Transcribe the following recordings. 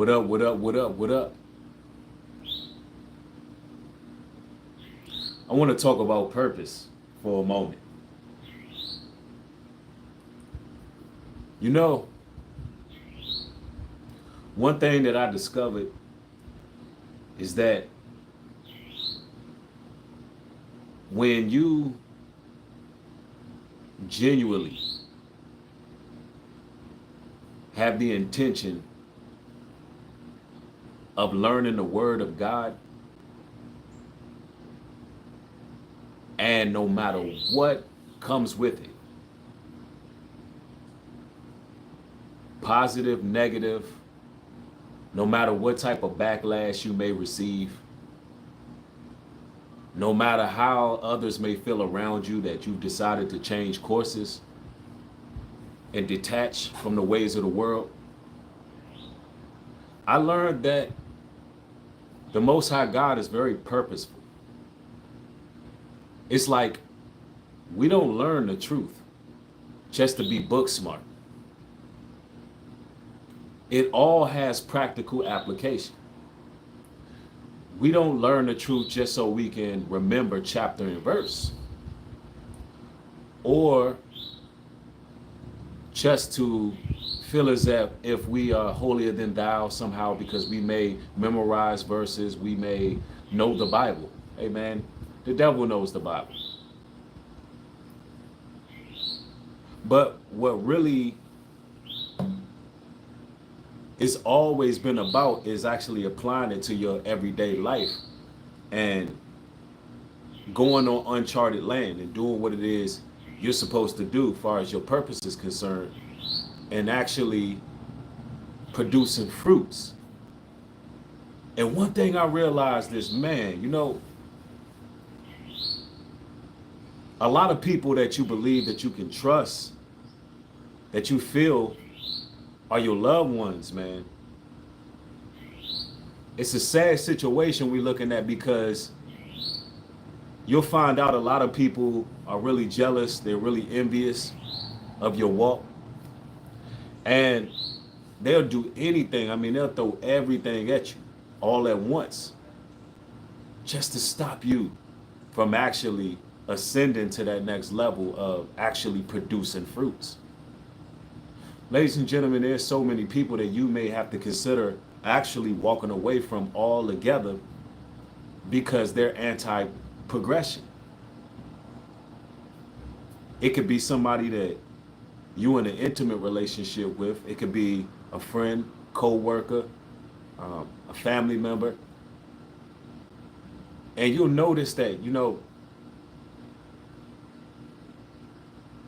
What up, what up, what up, what up? I want to talk about purpose for a moment. You know, one thing that I discovered is that when you genuinely have the intention of learning the Word of God, and no matter what comes with it, positive, negative, no matter what type of backlash you may receive, no matter how others may feel around you that you've decided to change courses and detach from the ways of the world, I learned that the Most High God is very purposeful. It's like we don't learn the truth just to be book smart. It all has practical application. We don't learn the truth just so we can remember chapter and verse, or just to feel as if we are holier than thou somehow because we may memorize verses, we may know the Bible. Hey man, the devil knows the Bible. But what really it's always been about is actually applying it to your everyday life and going on uncharted land and doing what it is you're supposed to do as far as your purpose is concerned, and actually producing fruits. And one thing I realized is, man, a lot of people that you believe that you can trust, that you feel are your loved ones, man. It's a sad situation we're looking at, because you'll find out a lot of people are really jealous. They're really envious of your walk. And they'll do anything. I mean, they'll throw everything at you all at once just to stop you from actually ascending to that next level of actually producing fruits. Ladies and gentlemen, there's so many people that you may have to consider actually walking away from altogether because they're anti-progression. It could be somebody that you in an intimate relationship with. It could be a friend, co-worker, a family member. And you'll notice that,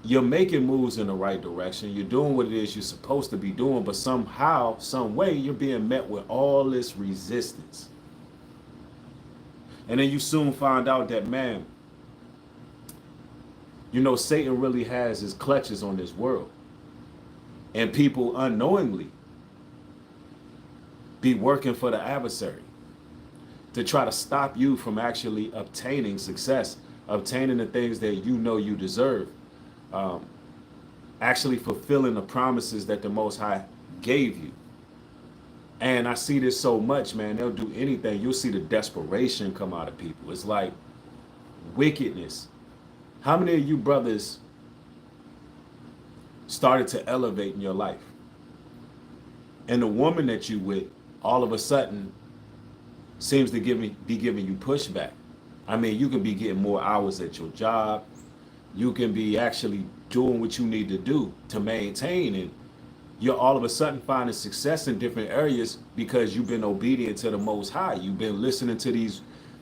you're making moves in the right direction. You're doing what it is you're supposed to be doing, but somehow, some way, you're being met with all this resistance. And then you soon find out that, man, Satan really has his clutches on this world. And people unknowingly be working for the adversary to try to stop you from actually obtaining success, obtaining the things that you deserve. Actually fulfilling the promises that the Most High gave you. And I see this so much, man. They'll do anything. You'll see the desperation come out of people. It's like wickedness. How many of you brothers started to elevate in your life, and the woman that you with all of a sudden seems to be giving you pushback? I mean, you can be getting more hours at your job. You can be actually doing what you need to do to maintain, and you're all of a sudden finding success in different areas because you've been obedient to the Most High. You've been listening to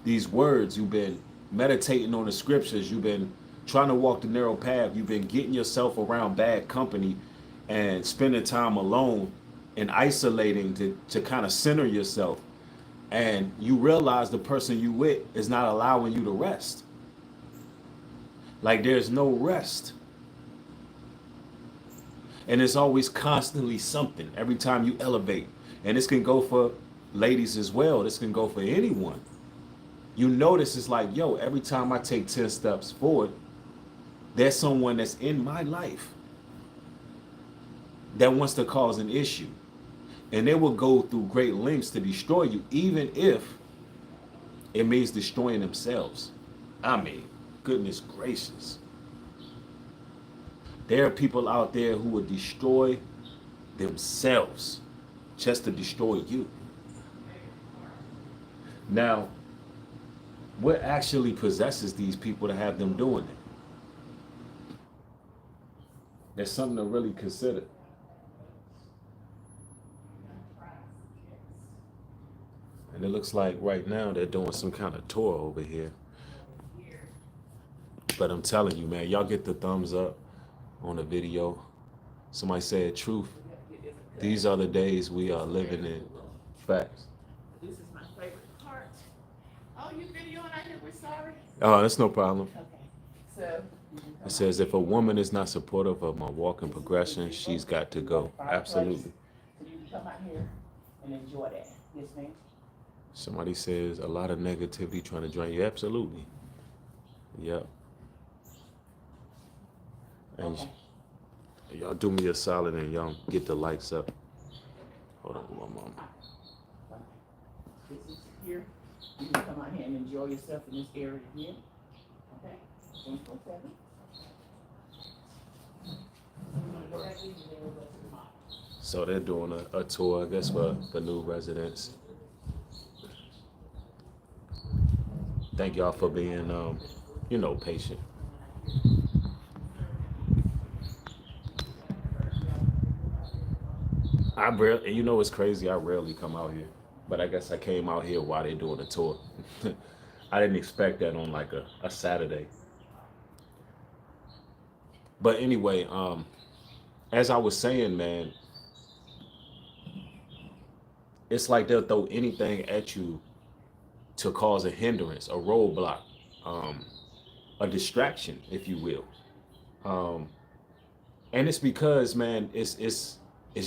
these words. You've been meditating on the scriptures. You've been trying to walk the narrow path. You've been getting yourself around bad company and spending time alone and isolating to kind of center yourself. And you realize the person you with is not allowing you to rest. Like there's no rest. And it's always constantly something every time you elevate. And this can go for ladies as well. This can go for anyone. You notice it's like, yo, every time I take 10 steps forward, there's someone that's in my life that wants to cause an issue. And they will go through great lengths to destroy you, even if it means destroying themselves. I mean, goodness gracious. There are people out there who will destroy themselves just to destroy you. Now, what actually possesses these people to have them doing it? There's something to really consider. And it looks like right now they're doing some kind of tour over here. But I'm telling you, man, y'all get the thumbs up on the video. Somebody said truth. These are the days we are living in. Facts. This is my favorite part. Oh, you videoing? I hear we're sorry. Oh, that's no problem. Okay. So. It says if a woman is not supportive of my walk and progression, she's got to go. Absolutely. So you can come out here and enjoy that. Yes, ma'am. Somebody says a lot of negativity trying to drain you. Absolutely. Yep. And y'all do me a solid and y'all get the likes up. Hold on one moment. This is here. You can come out here and enjoy yourself in this area here. Okay. 24/7. So they're doing a tour, I guess, for the new residents. Thank y'all for being, patient. It's crazy. I rarely come out here, but I guess I came out here while they're doing a tour. I didn't expect that on like a Saturday. But anyway, as I was saying, man, it's like they'll throw anything at you to cause a hindrance, a roadblock, a distraction, if you will. And it's because, man, it's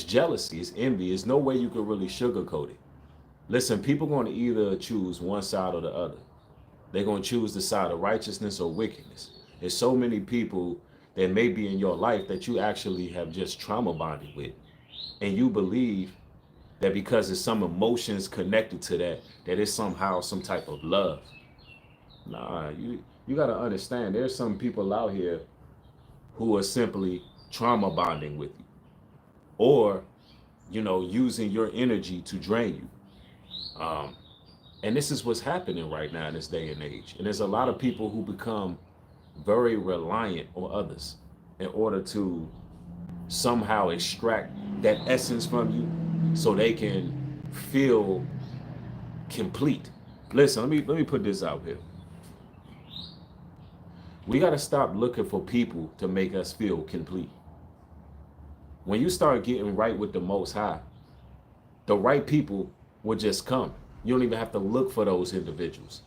jealousy, it's envy. There's no way you can really sugarcoat it. Listen, people going to either choose one side or the other. They're going to choose the side of righteousness or wickedness. There's so many people that may be in your life that you actually have just trauma bonded with. And you believe that because there's some emotions connected to that it's somehow some type of love. Nah, you got to understand, there's some people out here who are simply trauma bonding with you, or using your energy to drain you. And this is what's happening right now in this day and age. And there's a lot of people who become very reliant on others in order to somehow extract that essence from you so they can feel complete. Listen, let me put this out here. We got to stop looking for people to make us feel complete. When you start getting right with the Most High, the right people will just come. You don't even have to look for those individuals.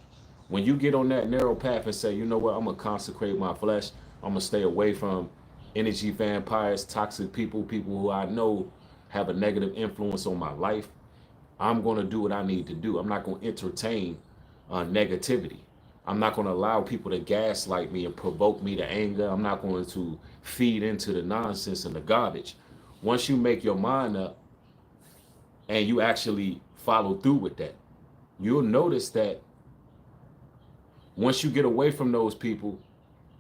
When you get on that narrow path and say, you know what, I'm going to consecrate my flesh. I'm going to stay away from energy vampires, toxic people who I know have a negative influence on my life. I'm going to do what I need to do. I'm not going to entertain negativity. I'm not going to allow people to gaslight me and provoke me to anger. I'm not going to feed into the nonsense and the garbage. Once you make your mind up and you actually follow through with that, you'll notice that once you get away from those people,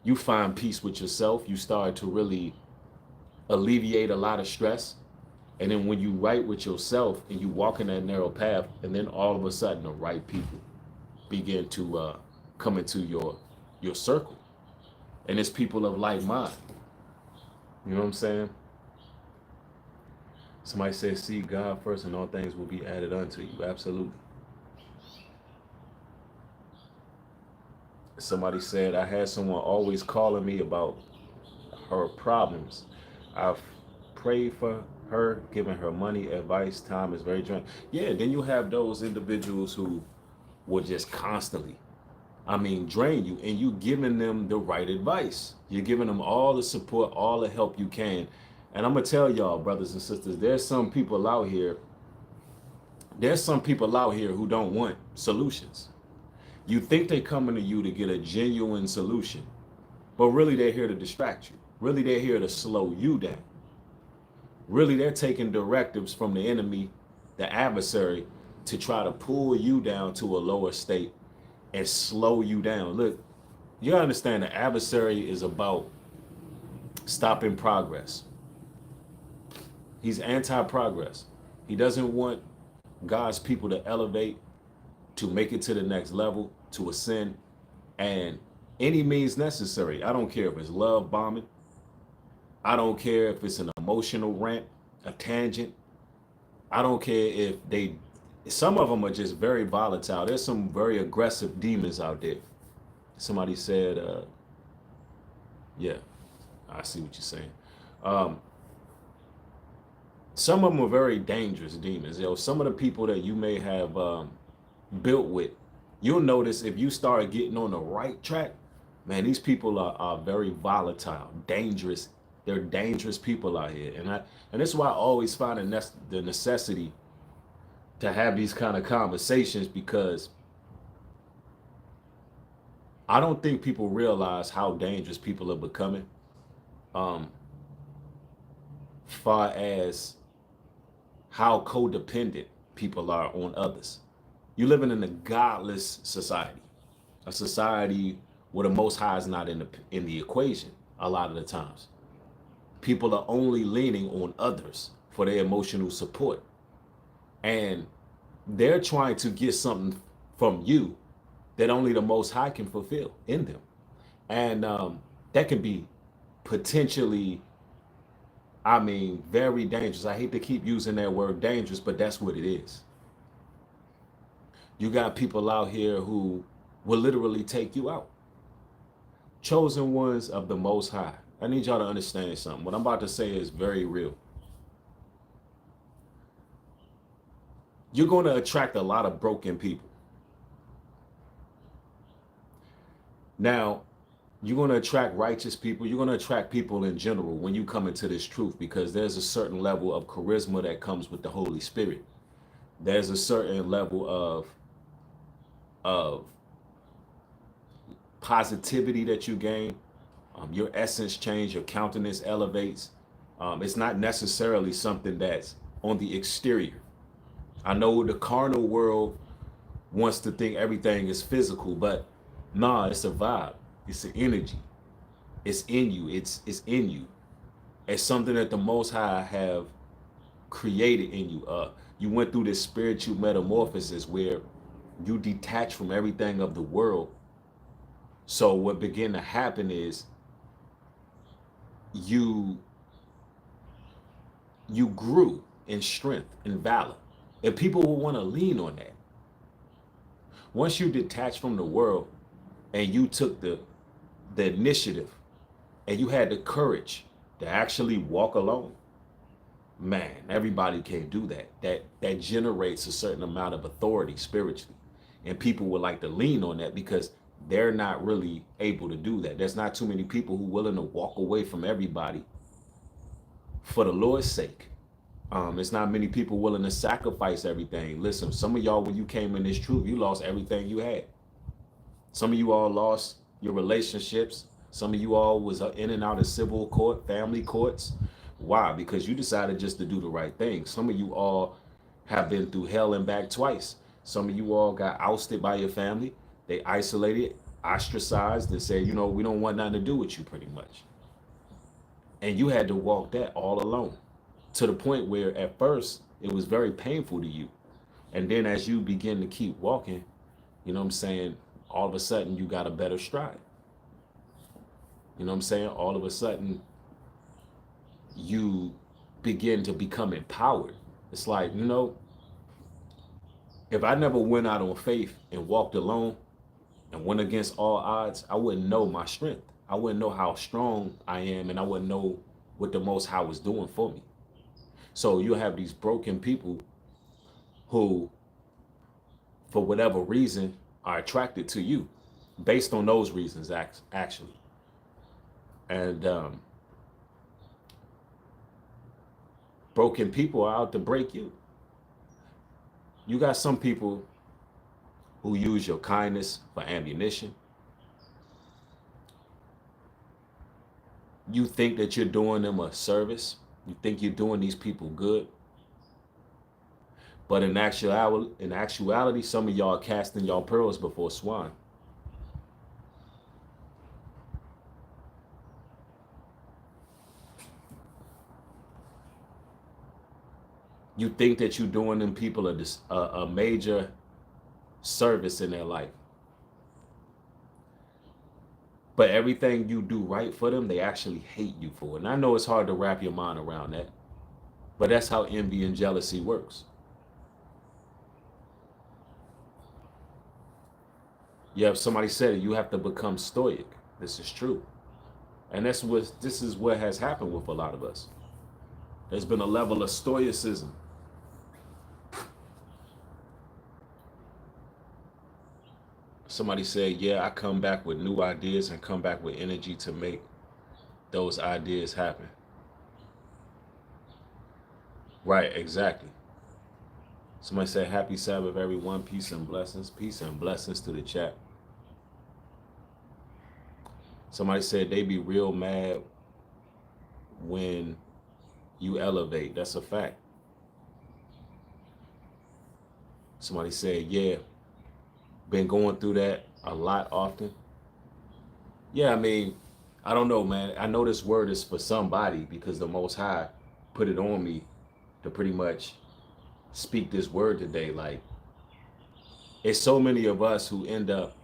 you find peace with yourself. You start to really alleviate a lot of stress. And then when you right with yourself and you walk in that narrow path, and then all of a sudden the right people begin to come into your circle. And it's people of like mind. You know what I'm saying? Somebody says, seek God first and all things will be added unto you. Absolutely. Somebody said, I had someone always calling me about her problems. I've prayed for her, giving her money, advice, time is very draining. Yeah, then you have those individuals who will just constantly, drain you, and you giving them the right advice. You're giving them all the support, all the help you can. And I'm going to tell y'all, brothers and sisters, there's some people out here who don't want solutions. You think they're coming to you to get a genuine solution, but really they're here to distract you. Really, they're here to slow you down. Really, they're taking directives from the enemy the adversary, to try to pull you down to a lower state and slow you down. Look, you gotta understand the adversary is about stopping progress. He's anti-progress. He doesn't want God's people to elevate, to make it to the next level, to ascend, and any means necessary. I don't care if it's love bombing. I don't care if it's an emotional rant, a tangent. I don't care if some of them are just very volatile. There's some very aggressive demons out there. Somebody said, yeah, I see what you're saying. Um, some of them are very dangerous demons. Some of the people that you may have built with, you'll notice if you start getting on the right track, man, these people are very volatile, dangerous. They're dangerous people out here. And this is why I always find the necessity to have these kind of conversations, because I don't think people realize how dangerous people are becoming. Um, far as how codependent people are on others. You're living in a godless society, a society where the Most High is not in the equation a lot of the times. People are only leaning on others for their emotional support. And they're trying to get something from you that only the Most High can fulfill in them. And that can be potentially, I mean, very dangerous. I hate to keep using that word dangerous, but that's what it is. You got people out here who will literally take you out. Chosen ones of the Most High. I need y'all to understand something. What I'm about to say is very real. You're going to attract a lot of broken people. Now, you're going to attract righteous people. You're going to attract people in general when you come into this truth, because there's a certain level of charisma that comes with the Holy Spirit. There's a certain level of positivity that you gain. Your essence change, your countenance elevates. It's not necessarily something that's on the exterior. I know the carnal world wants to think everything is physical, but nah, it's a vibe. It's an energy. It's in you. It's in you. It's something that the Most High have created in you. You went through this spiritual metamorphosis where you detach from everything of the world. So what began to happen is you grew in strength and valor, and people will want to lean on that. Once you detach from the world and you took the initiative and you had the courage to actually walk alone, man, everybody can't do that. That generates a certain amount of authority spiritually, and people would like to lean on that because they're not really able to do that. There's not too many people who are willing to walk away from everybody for the Lord's sake. There's not many people willing to sacrifice everything. Listen, some of y'all, when you came in this truth, you lost everything you had. Some of you all lost your relationships. Some of you all was in and out of civil court, family courts. Why? Because you decided just to do the right thing. Some of you all have been through hell and back twice. Some of you all got ousted by your family. They isolated, ostracized, and said, we don't want nothing to do with you, pretty much. And you had to walk that all alone, to the point where at first it was very painful to you. And then as you begin to keep walking, all of a sudden you got a better stride. All of a sudden you begin to become empowered. It's like, if I never went out on faith and walked alone and went against all odds, I wouldn't know my strength. I wouldn't know how strong I am, and I wouldn't know what the Most High was doing for me. So you have these broken people who, for whatever reason, are attracted to you based on those reasons, actually. And broken people are out to break you. You got some people who use your kindness for ammunition. You think that you're doing them a service. You think you're doing these people good. But in actuality, some of y'all are casting y'all pearls before swine. You think that you're doing them people a major service in their life. But everything you do right for them, they actually hate you for it. And I know it's hard to wrap your mind around that. But that's how envy and jealousy works. You have somebody said it, you have to become stoic. This is true. And this is what has happened with a lot of us. There's been a level of stoicism. Somebody said, yeah, I come back with new ideas and come back with energy to make those ideas happen. Right, exactly. Somebody said, happy Sabbath, everyone. Peace and blessings. Peace and blessings to the chat. Somebody said they be real mad when you elevate. That's a fact. Somebody said, yeah, been going through that a lot often. Yeah, I mean, I don't know, man. I know this word is for somebody because the Most High put it on me to pretty much speak this word today. Like, it's so many of us who end up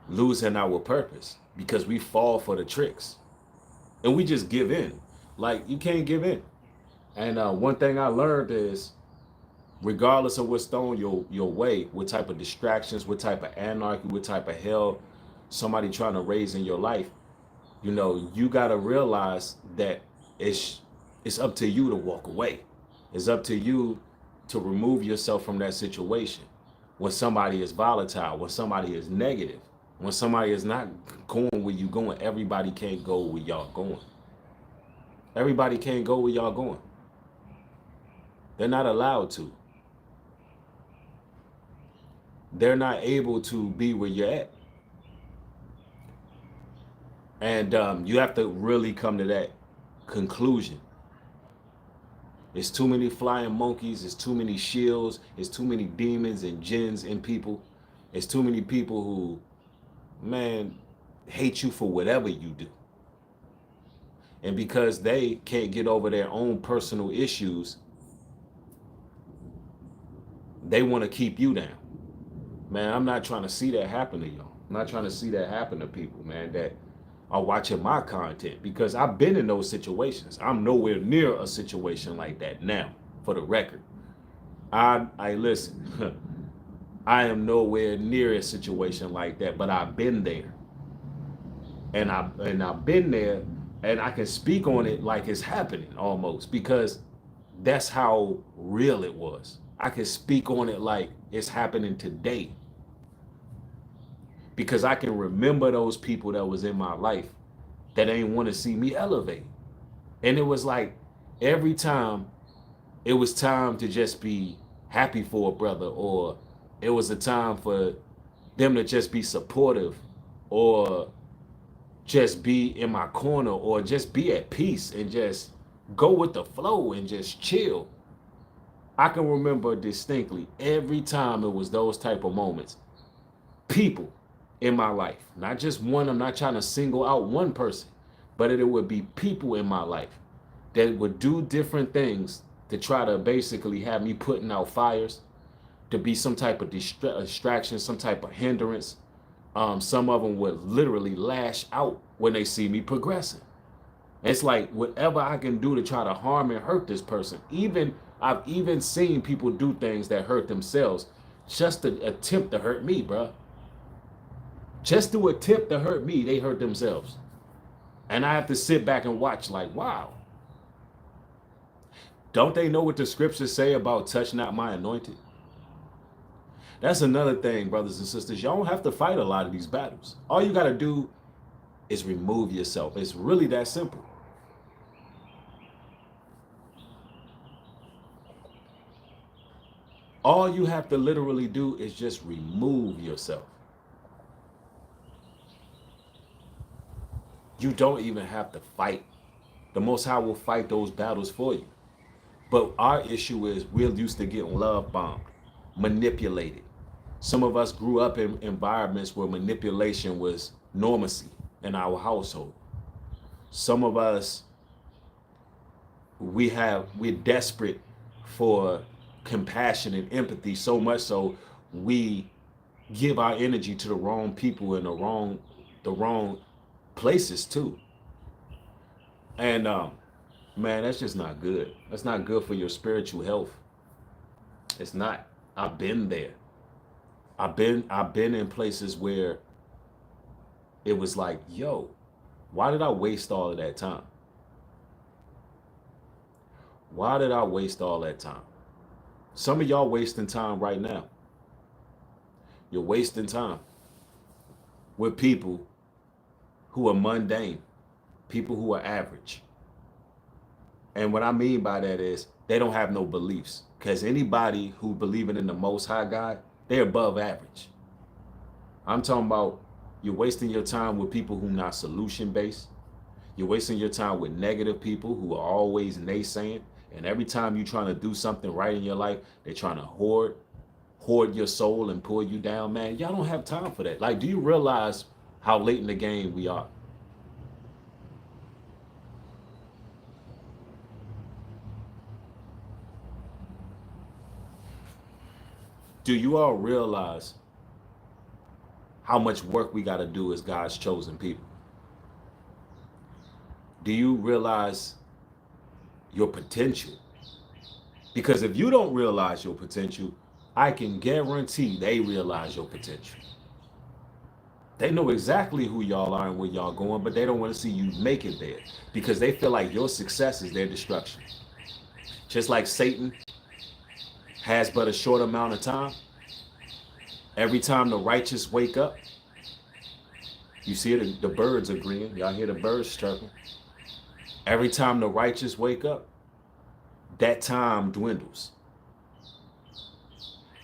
losing our purpose because we fall for the tricks and we just give in. Like, you can't give in. And one thing I learned is, regardless of what's thrown your way, what type of distractions, what type of anarchy, what type of hell somebody trying to raise in your life, you got to realize that it's up to you to walk away. It's up to you to remove yourself from that situation. When somebody is volatile, when somebody is negative, when somebody is not going where you going, everybody can't go where y'all going. Everybody can't go where y'all going. They're not allowed to. They're not able to be where you're at. And you have to really come to that conclusion. It's too many flying monkeys. It's too many shields. It's too many demons and jinns in people. It's too many people who, man, hate you for whatever you do. And because they can't get over their own personal issues, they want to keep you down. Man, I'm not trying to see that happen to y'all. I'm not trying to see that happen to people, man, that are watching my content, because I've been in those situations. I'm nowhere near a situation like that now, for the record. I listen, I am nowhere near a situation like that, but I've been there. And I've been there, and I can speak on it like it's happening almost, because that's how real it was. I can speak on it like it's happening today, because I can remember those people that was in my life that ain't want to see me elevate. And it was like every time it was time to just be happy for a brother, or it was a time for them to just be supportive, or just be in my corner, or just be at peace and just go with the flow and just chill. I can remember distinctly every time it was those type of moments. People in my life, not just one, I'm not trying to single out one person, but it would be people in my life that would do different things to try to basically have me putting out fires, to be some type of distraction, some type of hindrance. Some of them would literally lash out when they see me progressing. It's like whatever I can do to try to harm and hurt this person. I've even seen people do things that hurt themselves just to attempt to hurt me, bro. Just to attempt to hurt me, they hurt themselves. And I have to sit back and watch like, wow. Don't they know what the scriptures say about touch not my anointed? That's another thing, brothers and sisters. Y'all don't have to fight a lot of these battles. All you got to do is remove yourself. It's really that simple. All you have to literally do is just remove yourself. You don't even have to fight. The Most High will fight those battles for you. But our issue is we're used to getting love bombed, manipulated. Some of us grew up in environments where manipulation was normacy in our household. Some of us, we're desperate for compassion and empathy, so much so we give our energy to the wrong people in the wrong places too. And man, that's just not good. That's not good for your spiritual health. It's not. I've been there. I've been in places where it was like, yo, why did I waste all of that time? Why did I waste all that time? Some of y'all wasting time right now. You're wasting time with people who are mundane, people who are average. And what I mean by that is they don't have no beliefs. Because anybody who believing in the Most High God, they're above average. I'm talking about you're wasting your time with people who not solution based. You're wasting your time with negative people who are always naysaying. And every time you're trying to do something right in your life, they're trying to hoard your soul and pull you down, man. Y'all don't have time for that. Like, do you realize how late in the game we are? Do you all realize how much work we got to do as God's chosen people? Do you realize your potential? Because if you don't realize your potential, I can guarantee they realize your potential. They know exactly who y'all are and where y'all going, but they don't want to see you make it there because they feel like your success is their destruction. Just like Satan has but a short amount of time. Every time the righteous wake up, you see it, the birds agreeing. Y'all hear the birds chirping. Every time the righteous wake up, that time dwindles.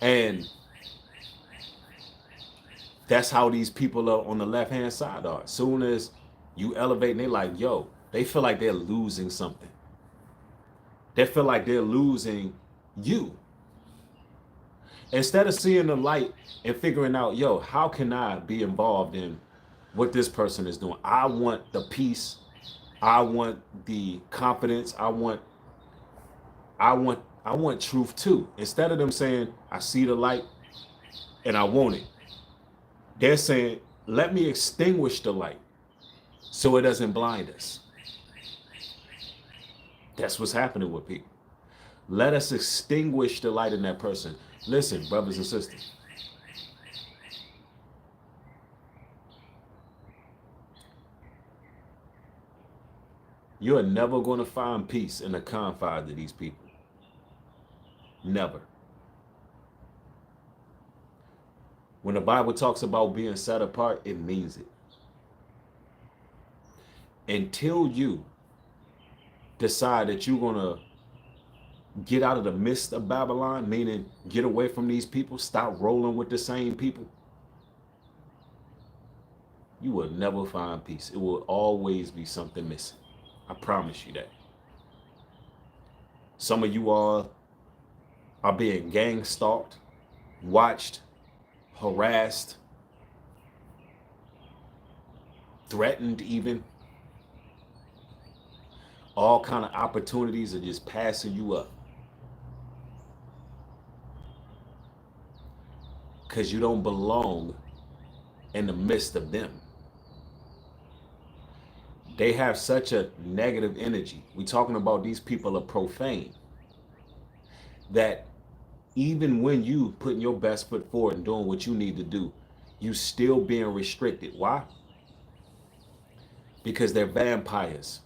And that's how these people are on the left-hand side are. As soon as you elevate and they like, yo, they feel like they're losing something. They feel like they're losing you. Instead of seeing the light and figuring out, yo, how can I be involved in what this person is doing? I want the peace. I want the confidence. I want truth too. Instead of them saying, I see the light and I want it, they're saying, let me extinguish the light so it doesn't blind us. That's what's happening with people. Let us extinguish the light in that person. Listen, brothers and sisters. You are never going to find peace in the confines of these people. Never. When the Bible talks about being set apart, it means it. Until you decide that you're going to get out of the midst of Babylon, meaning get away from these people, stop rolling with the same people, you will never find peace. It will always be something missing. I promise you that. Some of you all are being gang stalked, watched, harassed, threatened even. All kind of opportunities are just passing you up. Because you don't belong in the midst of them. They have such a negative energy. We're talking about these people are profane. That even when you putting your best foot forward and doing what you need to do, you still being restricted. Why? Because they're vampires.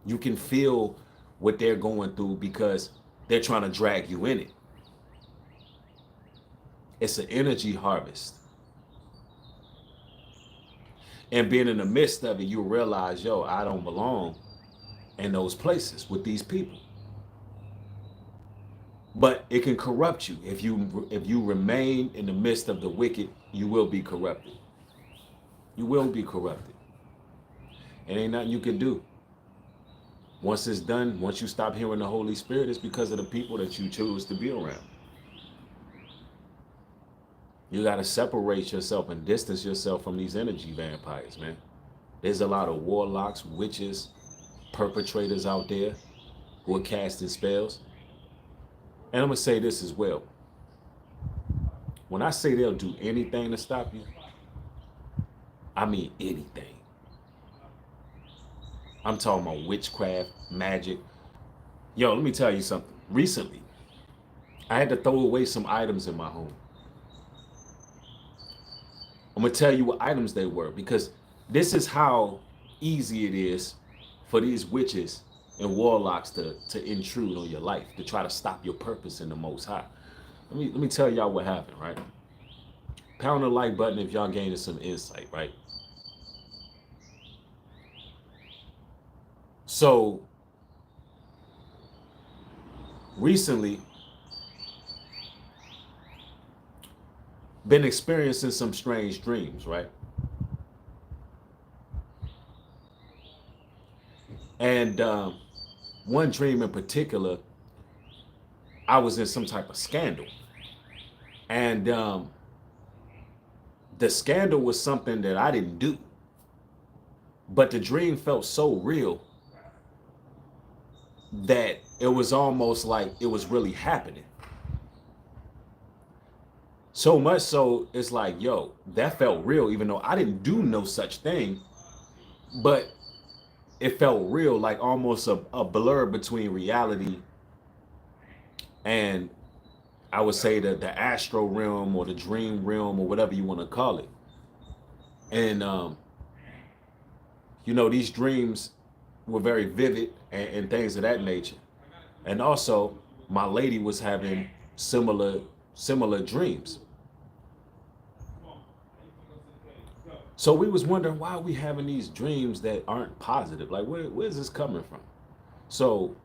You can feel what they're going through because they're trying to drag you in it. It's an energy harvest. And being in the midst of it, you realize, yo, I don't belong in those places with these people. But it can corrupt you. If you remain in the midst of the wicked, you will be corrupted. You will be corrupted. And ain't nothing you can do. Once it's done, once you stop hearing the Holy Spirit, it's because of the people that you choose to be around. You got to separate yourself and distance yourself from these energy vampires, man. There's a lot of warlocks, witches, perpetrators out there who are casting spells. And I'm going to say this as well. When I say they'll do anything to stop you, I mean anything. I'm talking about witchcraft, magic. Yo, let me tell you something. Recently, I had to throw away some items in my home. I'm going to tell you what items they were, because this is how easy it is for these witches and warlocks to intrude on your life, to try to stop your purpose in the Most High. Let me tell y'all what happened, right? Pound the like button if y'all gaining some insight, right? So recently, been experiencing some strange dreams, right? And one dream in particular, I was in some type of scandal. And the scandal was something that I didn't do. But the dream felt so real that it was almost like it was really happening. So much so, it's like, yo, that felt real, even though I didn't do no such thing. But it felt real, like almost a blur between reality and, I would say, the astral realm or the dream realm or whatever you want to call it. And, these dreams were very vivid and things of that nature. And also, my lady was having similar dreams. So we was wondering, why are we having these dreams that aren't positive? Like, where's this coming from? So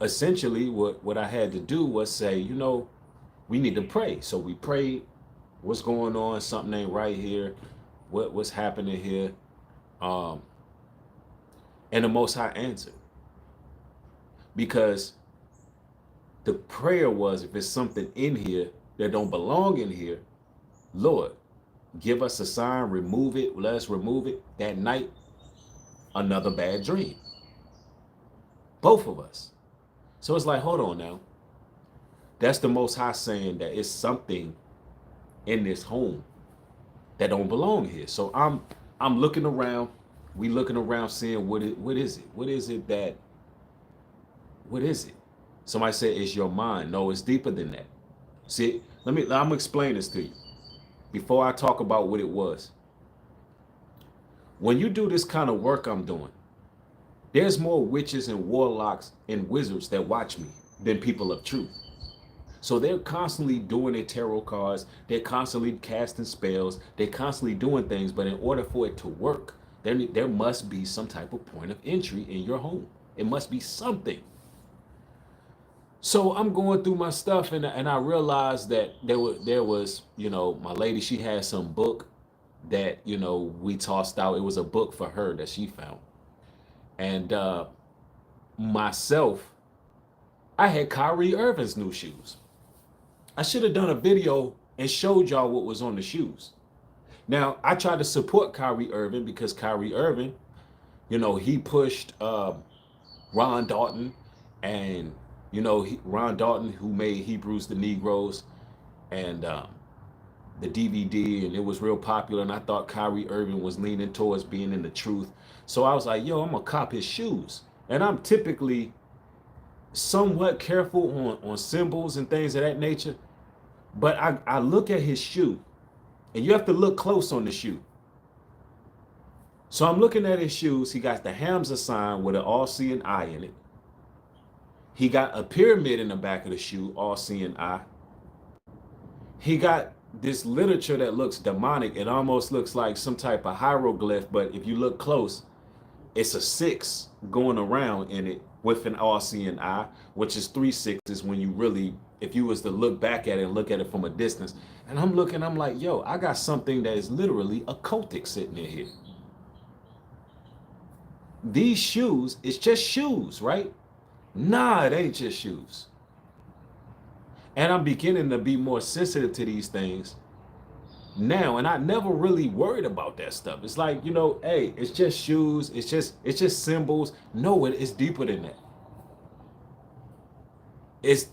essentially what I had to do was say, we need to pray. So we prayed. What's going on? Something ain't right here. What's happening here? And the Most High answered. Because the prayer was, if it's something in here that don't belong in here, Lord, give us a sign, remove it, let us remove it. That night, another bad dream. Both of us. So it's like, hold on now. That's the Most High saying that it's something in this home that don't belong here. So I'm looking around. We looking around, seeing what is it? What is it? Somebody said it's your mind. No, it's deeper than that. See, I'm gonna explain this to you before I talk about what it was. When you do this kind of work I'm doing, there's more witches and warlocks and wizards that watch me than people of truth. So they're constantly doing their tarot cards. They're constantly casting spells. They're constantly doing things. But in order for it to work, there must be some type of point of entry in your home. It must be something. So I'm going through my stuff, and I realized that there was my lady, she had some book that we tossed out. It was a book for her that she found. And myself, I had Kyrie Irving's new shoes. I should have done a video and showed y'all what was on the shoes. Now, I tried to support Kyrie Irving because Kyrie Irving, he pushed Ron Dalton, and Ron Dalton, who made Hebrews the Negroes and the DVD, and it was real popular. And I thought Kyrie Irving was leaning towards being in the truth. So I was like, yo, I'm gonna cop his shoes. And I'm typically somewhat careful on symbols and things of that nature. But I look at his shoe, and you have to look close on the shoe. So I'm looking at his shoes. He got the Hamza sign with an all-seeing eye in it. He got a pyramid in the back of the shoe, all-seeing eye. He got this literature that looks demonic. It almost looks like some type of hieroglyph, but if you look close, it's a 6 going around in it with an all-seeing eye, which is 3 6s when you really, if you was to look back at it and look at it from a distance. And I'm looking, I'm like, yo, I got something that is literally occultic sitting in here. these shoes, it's just shoes, right? Nah, it ain't just shoes. And I'm beginning to be more sensitive to these things now, and I never really worried about that stuff. It's like, hey, it's just shoes, it's just symbols. No, it's deeper than that. It's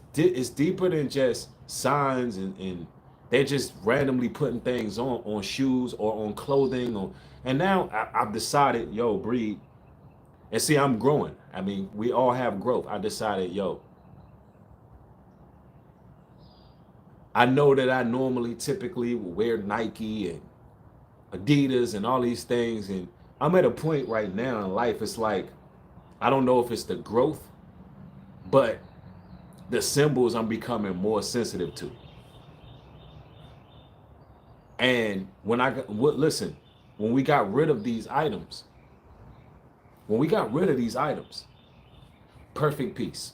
deeper than just signs, and they're just randomly putting things on shoes or on clothing, and now I've decided, yo, Breed, and see, I'm growing. I mean, we all have growth. I decided, yo, I know that I normally typically will wear Nike and Adidas and all these things, and I'm at a point right now in life, it's like, I don't know if it's the growth, but the symbols I'm becoming more sensitive to. And listen, when we got rid of these items, perfect peace.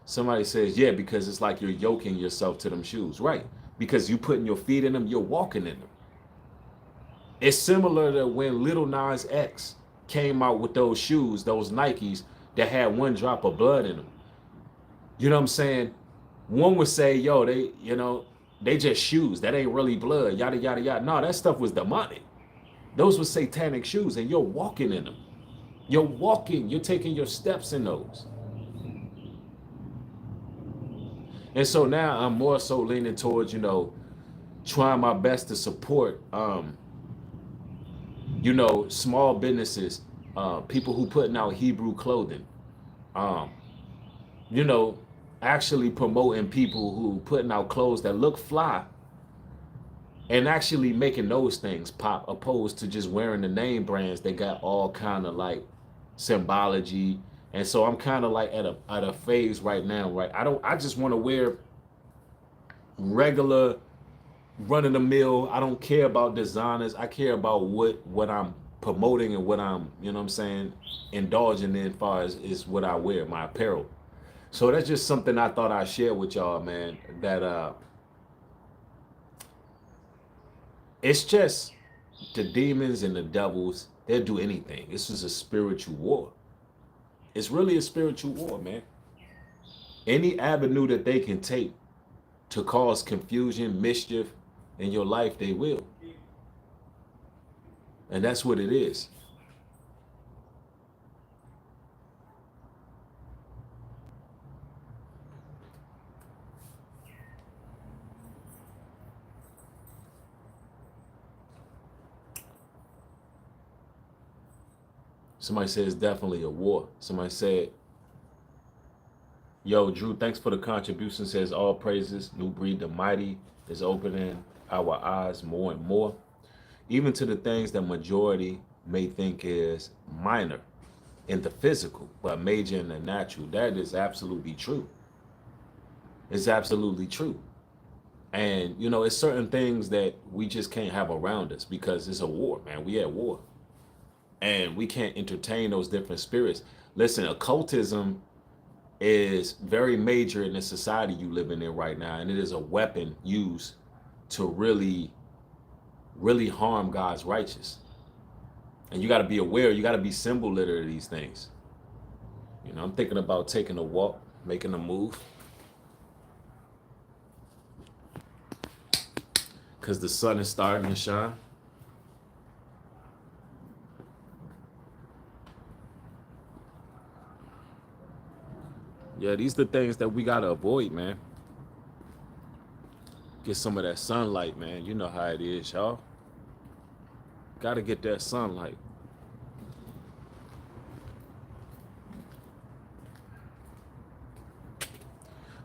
Somebody says, yeah, because it's like you're yoking yourself to them shoes, right? Because you putting your feet in them, you're walking in them. It's similar to when Little Nas X came out with those shoes, those Nikes that had one drop of blood in them. You know what I'm saying? One would say, yo, they just shoes. That ain't really blood, yada, yada, yada. No, that stuff was demonic. Those were satanic shoes, and you're walking in them. You're taking your steps in those. And so now I'm more so leaning towards, trying my best to support, small businesses, people who putting out Hebrew clothing, um, you know, actually promoting people who putting out clothes that look fly and actually making those things pop, opposed to just wearing the name brands that got all kind of like symbology. And so I'm kind of like at a phase right now, right? I just want to wear regular run of the mill. I don't care about designers. I care about what I'm promoting and what I'm, what I'm saying, indulging in as far as is what I wear, my apparel. So that's just something I thought I'd share with y'all, man. That it's just the demons and the devils, they'll do anything. This is a spiritual war. It's really a spiritual war, man. Any avenue that they can take to cause confusion, mischief in your life, they will. And that's what it is. Somebody said it's definitely a war. Somebody said, yo, Drew, thanks for the contribution. Says all praises. New Breed the Mighty is opening our eyes more and more, even to the things that majority may think is minor in the physical, but major in the natural. That is absolutely true. It's absolutely true. And, it's certain things that we just can't have around us because it's a war, man. We at war. And we can't entertain those different spirits. Listen, occultism is very major in the society you living in right now, and it is a weapon used to really, really harm God's righteous. And you got to be aware. You got to be symbol literate of these things. I'm thinking about taking a walk, making a move, because the sun is starting to shine. Yeah, these are the things that we got to avoid, man. Get some of that sunlight, man. You know how it is, y'all. Got to get that sunlight.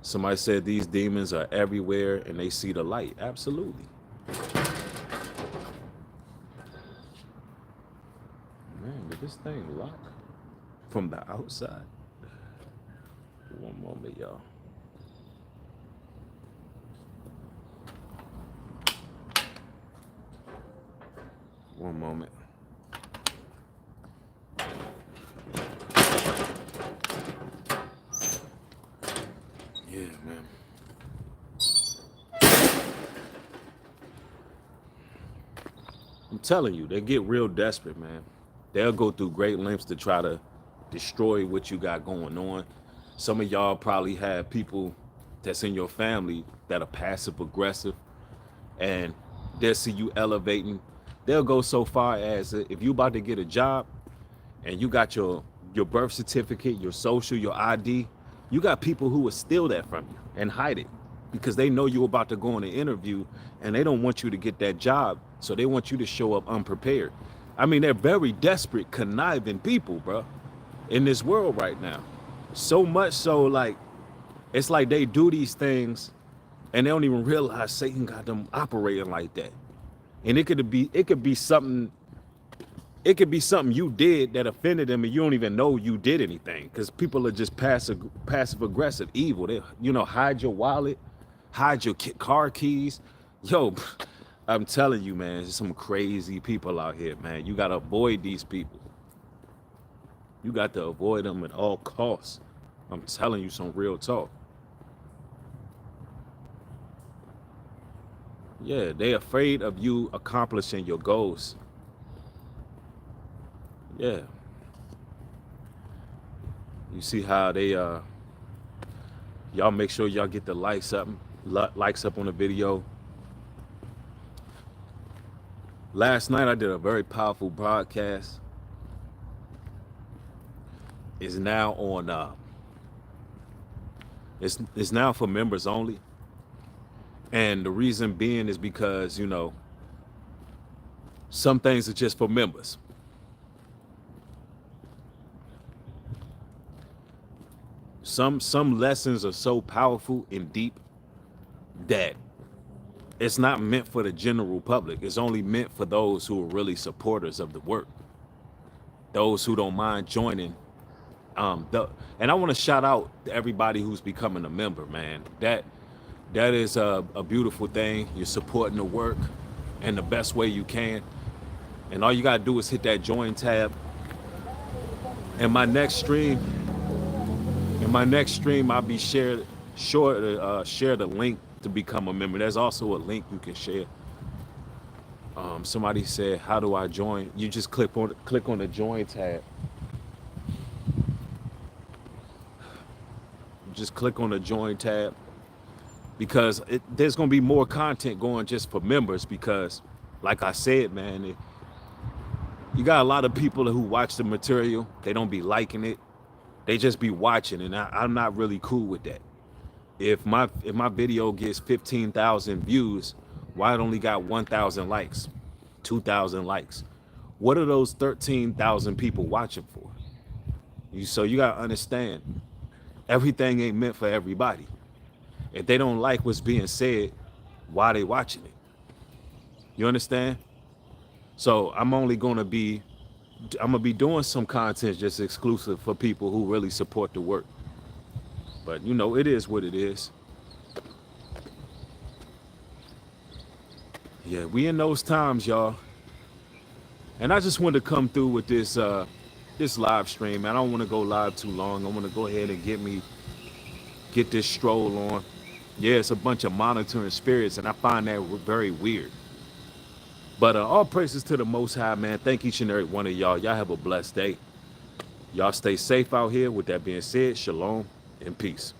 Somebody said these demons are everywhere and they see the light. Absolutely. Man, did this thing lock from the outside? One moment, y'all. One moment. Yeah, man. I'm telling you, they get real desperate, man. They'll go through great lengths to try to destroy what you got going on. Some of y'all probably have people that's in your family that are passive aggressive, and they'll see you elevating. They'll go so far as if you about to get a job and you got your birth certificate, your social, your ID, you got people who will steal that from you and hide it because they know you're about to go on an interview and they don't want you to get that job. So they want you to show up unprepared. I mean, they're very desperate, conniving people, bro, in this world right now. So much so, like, it's like they do these things and they don't even realize Satan got them operating like that. And it could be something you did that offended them and you don't even know you did anything, because people are just passive aggressive evil. They, hide your wallet, hide your car keys. Yo, I'm telling you, man, there's some crazy people out here, man. You got to avoid these people. You got to avoid them at all costs. I'm telling you some real talk. Yeah, they're afraid of you accomplishing your goals. Yeah. You see how they y'all make sure y'all get the likes up on the video. Last night I did a very powerful broadcast. It's now on it's now for members only. And the reason being is because, some things are just for members. Some lessons are so powerful and deep that it's not meant for the general public. It's only meant for those who are really supporters of the work. Those who don't mind joining. And I want to shout out to everybody who's becoming a member, man. That is a beautiful thing. You're supporting the work in the best way you can. And all you got to do is hit that join tab. In my next stream, I'll be sure to share the link to become a member. There's also a link you can share. Somebody said, how do I join? You just click on the join tab. Just click on the join tab, because there's going to be more content going just for members, because like I said, man, you got a lot of people who watch the material. They don't be liking it. They just be watching, and I'm not really cool with that. If my video gets 15,000 views, why it only got 1,000 likes, 2,000 likes? What are those 13,000 people watching for? So you got to understand, everything ain't meant for everybody. If they don't like what's being said, why they watching it? You understand? So I'm gonna be doing some content just exclusive for people who really support the work. But it is what it is. Yeah, we in those times, y'all. And I just wanted to come through with this live stream. I don't want to go live too long. I want to go ahead and get this stroll on. Yeah, it's a bunch of monitoring spirits, and I find that very weird. But all praises to the Most High, man. Thank each and every one of y'all. Y'all have a blessed day. Y'all stay safe out here. With that being said, shalom and peace.